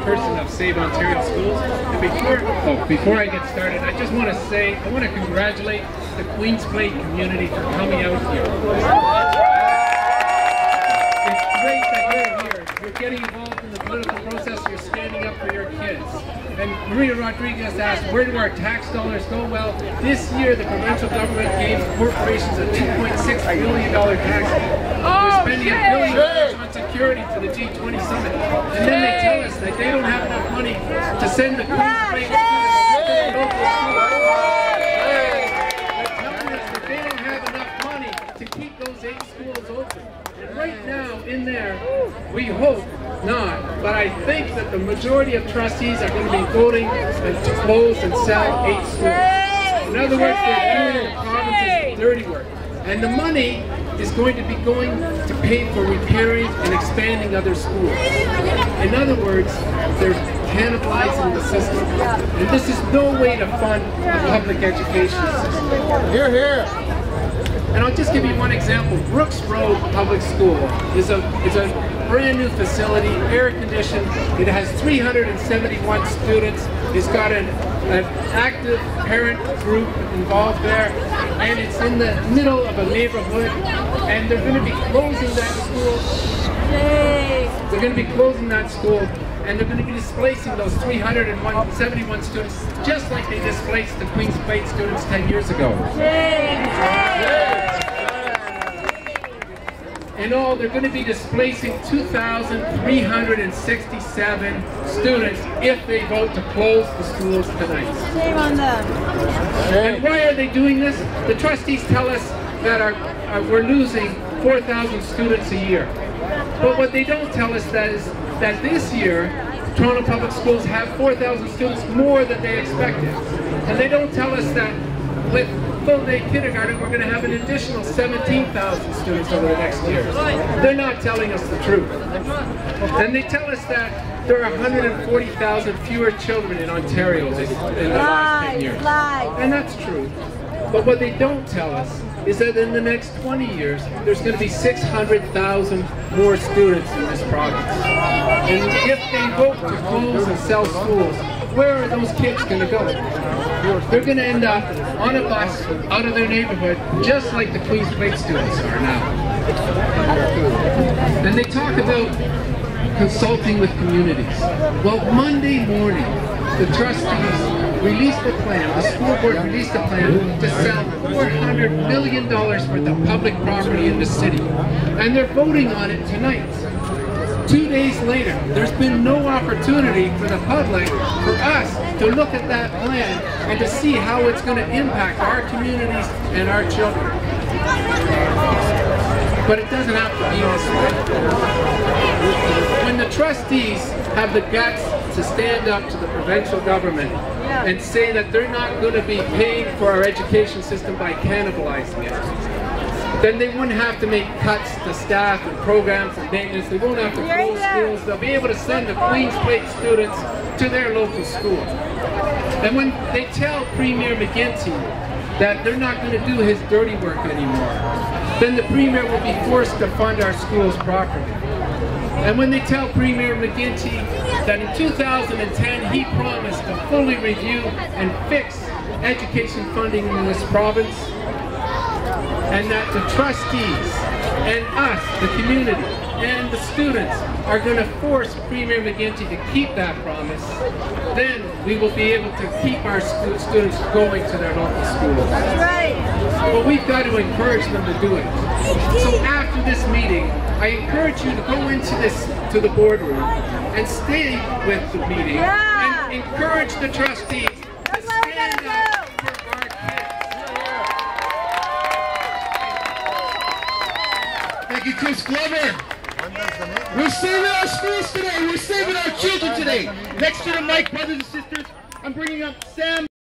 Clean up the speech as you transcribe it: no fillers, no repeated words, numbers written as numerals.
chairperson of Save Ontario Schools. And before I get started, I just want to say, I want to congratulate the Queens Plate community for coming out here. It's great that you're here. You're getting involved in the political process. You're standing up for your kids. And Maria Rodriguez asked, where do our tax dollars go? Well, this year the provincial government gave corporations a $2.6 billion tax. They're spending $1 billion on security for the G20 summit. And then they tell us that they don't have enough money to send the Queens Plate students to their local schools. They're telling us that they don't have enough money to keep those 8 schools open. And right now, in there, we hope not, but I think that the majority of trustees are going to be voting to close and sell 8 schools. In other words, they're doing the province's dirty work. And the money is going to be going to pay for repairing and expanding other schools. In other words, they're cannibalizing the system. And this is no way to fund the public education system. Hear, hear. And I'll just give you one example. Brooks Road Public School is a brand new facility, air conditioned. It has 371 students. It's got an active parent group involved there, and it's in the middle of a neighborhood. And they're going to be closing that school. They're going to be closing that school, and they're going to be displacing those 371 students, just like they displaced the Queens Plate students 10 years ago. In all, they're going to be displacing 2,367 students if they vote to close the schools tonight. Shame on them. And why are they doing this? The trustees tell us that we're losing 4,000 students a year. But what they don't tell us is that this year, Toronto Public Schools have 4,000 students more than they expected. And they don't tell us that with full-day kindergarten, we're going to have an additional 17,000 students over the next year. They're not telling us the truth. And they tell us that there are 140,000 fewer children in Ontario in the last 10 years. And that's true. But what they don't tell us is that in the next 20 years, there's going to be 600,000 more students in this province. And if they vote to close and sell schools, where are those kids going to go? They're going to end up on a bus out of their neighborhood, just like the Queens Plate students are now. And they talk about consulting with communities. Well, Monday morning, the trustees released a plan, the school board released a plan to sell $400 million worth of public property in the city. And they're voting on it tonight. 2 days later, there's been no opportunity for the public, for us, to look at that plan and to see how it's going to impact our communities and our children. But it doesn't have to be this way. When the trustees have the guts to stand up to the provincial government and say that they're not going to be paying for our education system by cannibalizing it, then they wouldn't have to make cuts to staff and programs and maintenance. They won't have to close schools. They'll be able to send the Queens Plate students to their local school. And when they tell Premier McGuinty that they're not going to do his dirty work anymore, then the Premier will be forced to fund our schools properly. And when they tell Premier McGuinty that in 2010 he promised to fully review and fix education funding in this province, and that the trustees and us, the community, and the students are going to force Premier McGuinty to keep that promise, then we will be able to keep our students going to their local schools. That's right. But we've got to encourage them to do it. So after this meeting, I encourage you to go to the boardroom and stay with the meeting and encourage the trustees to stand up for our kids. Thank you, Chris Glover. We're saving our schools today. We're saving our children today. Next to the mic, brothers and sisters, I'm bringing up Sam.